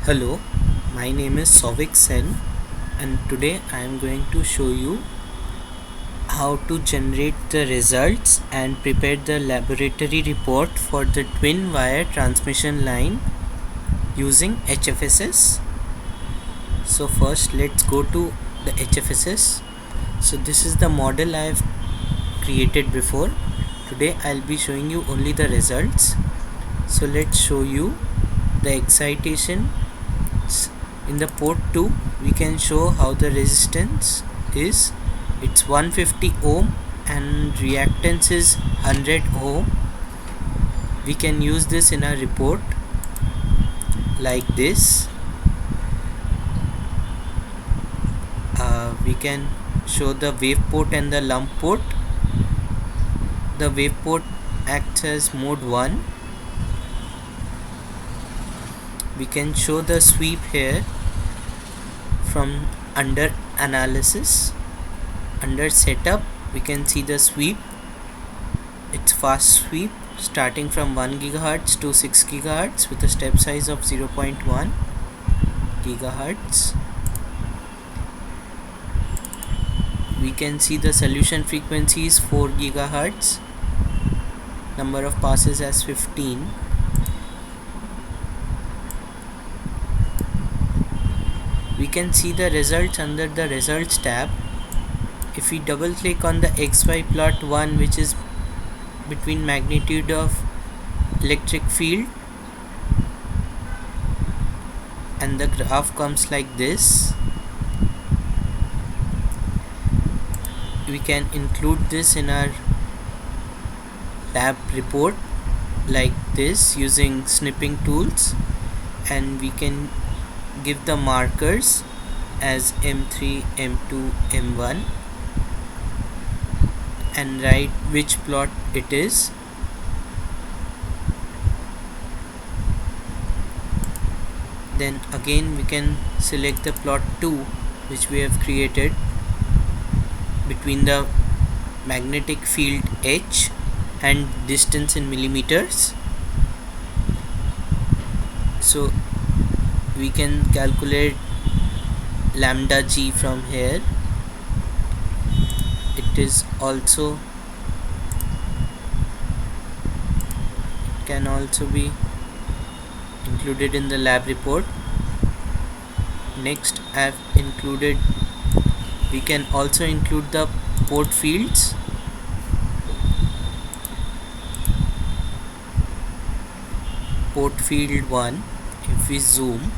Hello, my name is Sovik Sen, and today I am going to show you how to generate the results and prepare the laboratory report for the twin wire transmission line using HFSS. So first let's go to the HFSS. So this is the model I have created before. Today I'll be showing you only the results. So let's show you the excitation. In the port 2 we can show how the resistance is. It's 150 ohm and reactance is 100 ohm. We can use this in our report like this. We can show the wave port and the lump port. The wave port acts as mode 1. We can show the sweep here from under analysis. Under setup we can see the sweep. It's fast sweep starting from 1 GHz to 6 GHz with a step size of 0.1 GHz. We can see the solution frequency is 4 GHz. Number of passes as 15. We can see the results under the results tab. If we double click on the XY plot 1, which is between magnitude of electric field, and the graph comes like this, we can include this in our lab report like this using snipping tools, and we can give the markers as M3, M2, M1 and write which plot it is. Then again we can select the plot 2 which we have created between the magnetic field H and distance in millimeters. So we can calculate lambda g from here. It is also can also be included in the lab report. Next I have included, we can also include the port fields. Port field 1, if we zoom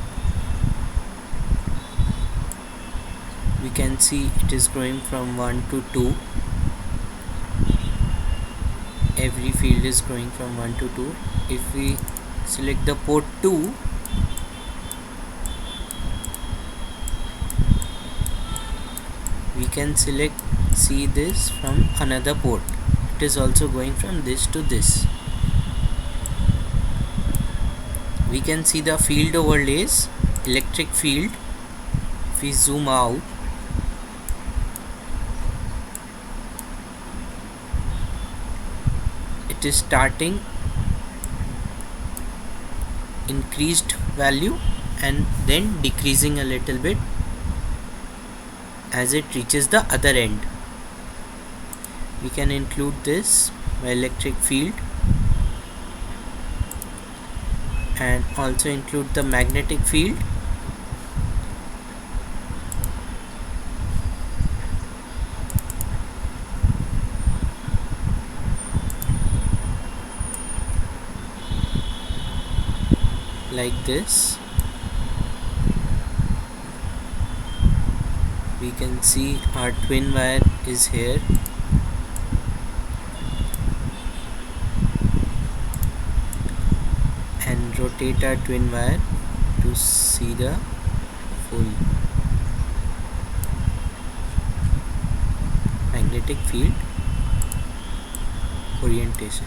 we can see it is going from 1 to 2. Every field is going from 1 to 2. If we select the port 2, we can see this from another port. It is also going from this to this. We can see the field overlays, electric field. If we zoom out, it is starting increased value and then decreasing a little bit as it reaches the other end. We can include this by electric field and also include the magnetic field. Like this. We can see our twin wire is here. And rotate our twin wire to see the full magnetic field orientation.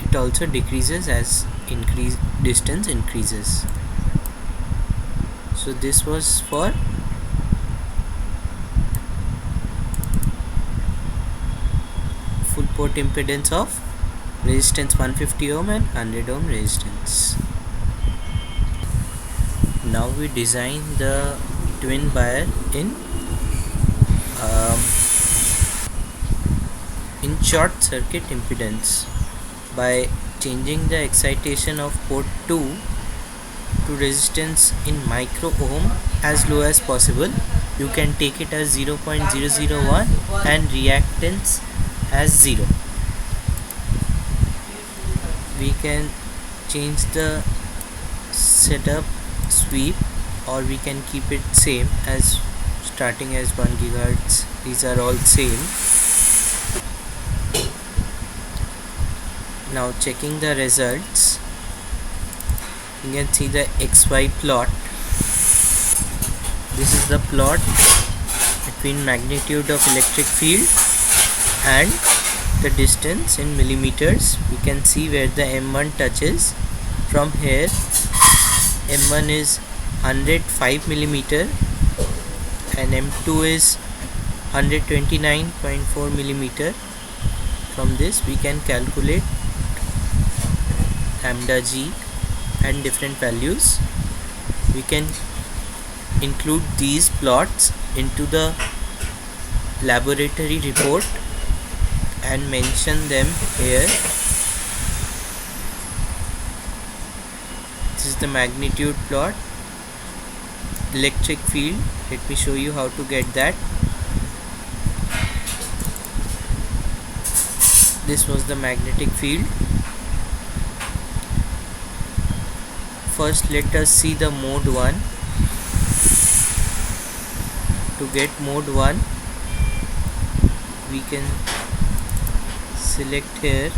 It also decreases as distance increases. So this was for full port impedance of resistance 150 ohm and 100 ohm resistance. Now we design the twin wire um, in short circuit impedance by changing the excitation of port 2 to resistance in micro ohm as low as possible. You can take it as 0.001 and reactance as 0. We can change the setup sweep, or we can keep it same as starting as 1 gigahertz. These are all same. Now checking the results, you can see the XY plot. This is the plot between magnitude of electric field and the distance in millimeters. We can see where the M1 touches. From here, M1 is 105 millimeter and M2 is 129.4 millimeter. From this we can calculate lambda g and different values. We can include these plots into the laboratory report and mention them here. This is the magnitude plot. Electric field, let me show you how to get that. This was the magnetic field. First let us see the mode 1. To get mode 1, we can select here.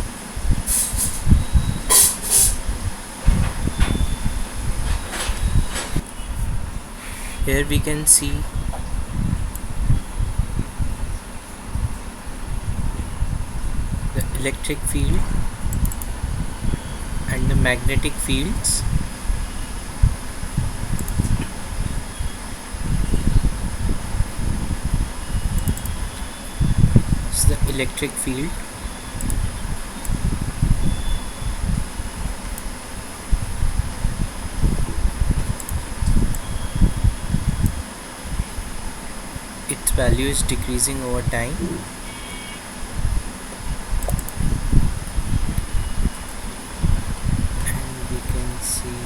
Here we can see the electric field and the magnetic fields. This is the electric field. Its value is decreasing over time. And we can see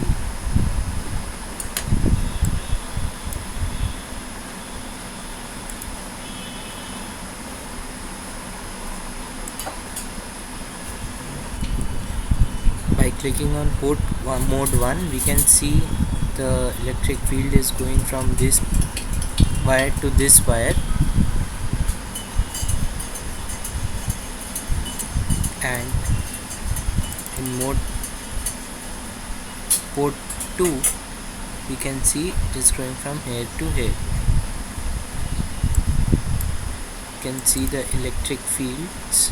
by clicking on port 1, mode 1, we can see the electric field is going from this wire to this wire, and in mode port 2 we can see it is going from here to here. You can see the electric fields.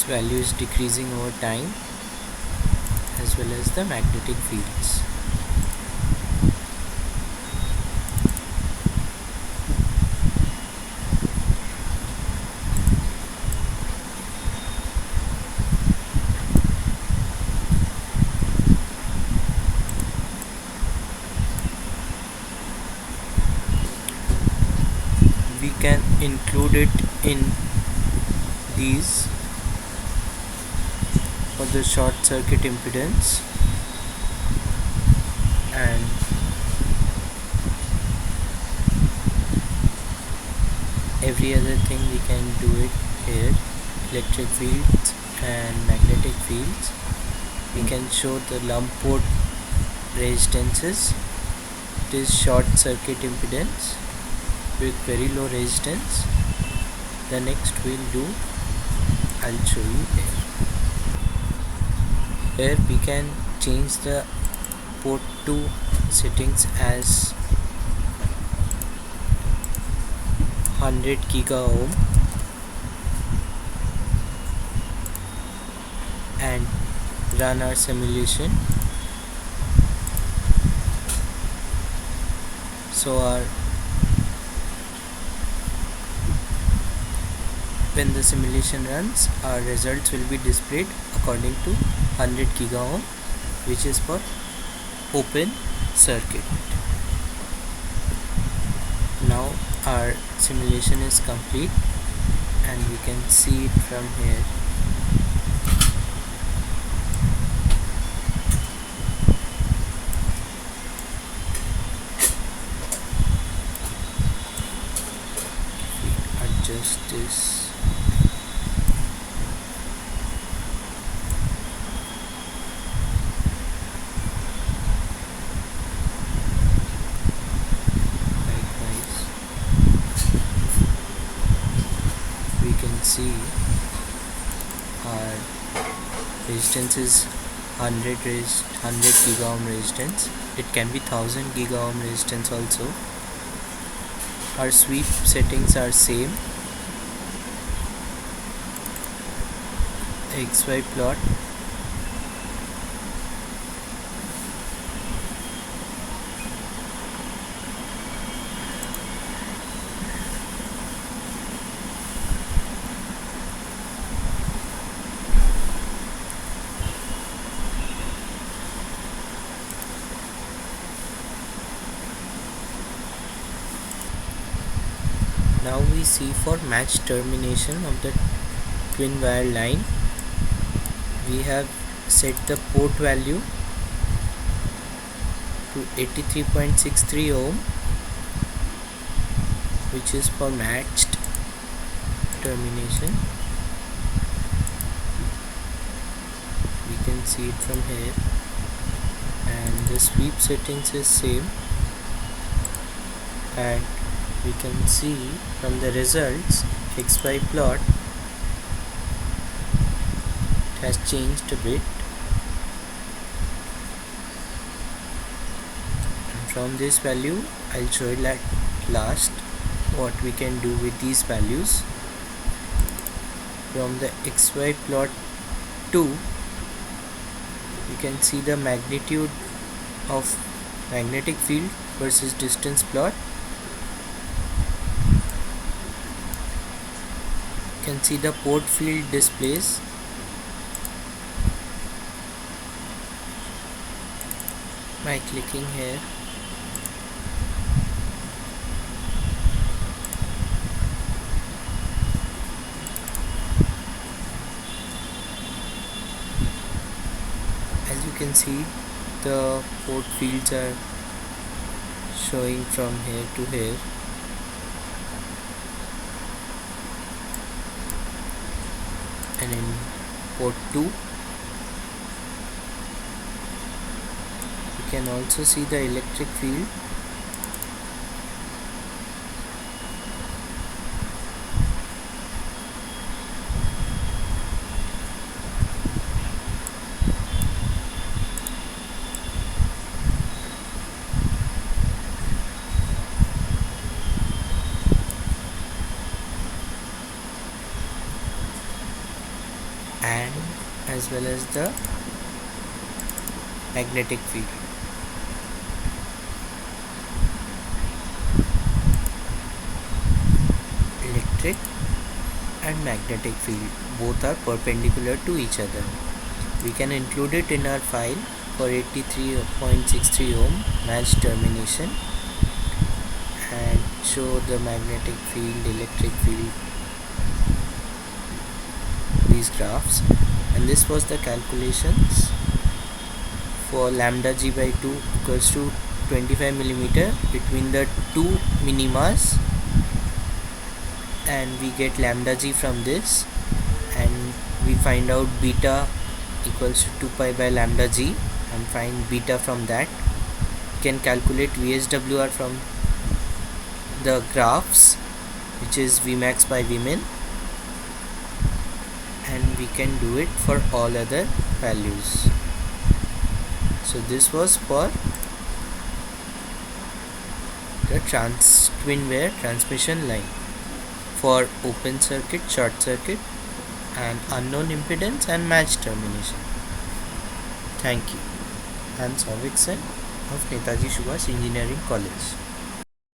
Value is decreasing over time, as well as the magnetic fields. We can include it in these for the short circuit impedance, and every other thing we can do it here. Electric fields and magnetic fields. We can show the lump port resistances. It is short circuit impedance with very low resistance. The next we'll do, I'll show you here. Here we can change the port 2 settings as 100 giga ohm and run our simulation. So our when the simulation runs, our results will be displayed according to 100 gigaohm, which is for open circuit. Now our simulation is complete and we can see it from here. Adjust this. Likewise, we can see our resistance is 100 gigaohm resistance. It can be 1000 gigaohm resistance also. Our sweep settings are same. XY plot. Now we see for match termination of the twin wire line, we have set the port value to 83.63 ohm, which is for matched termination. We can see it from here, and the sweep settings is same, and we can see from the results XY plot has changed a bit, and from this value I'll show you at last what we can do with these values. From the XY plot 2, you can see the magnitude of magnetic field versus distance plot. You can see the port field displays. By clicking here, as you can see, the port fields are showing from here to here. And in port 2, you can also see the electric field. And as well as the magnetic field. Electric and magnetic field both are perpendicular to each other. We can include it in our file for 83.63 ohm match termination and show the magnetic field, electric field, these graphs. And this was the calculations for lambda g by 2 equals to 25 millimeter between the two minimas, and we get lambda g from this, and we find out beta equals to 2 pi by lambda g and find beta from that. We can calculate VSWR from the graphs, which is Vmax by Vmin, and we can do it for all other values. So this was for the twin wire transmission line for open circuit, short circuit, and unknown impedance and match termination. Thank you. I am Souvik Sen of Netaji Subhash Engineering College.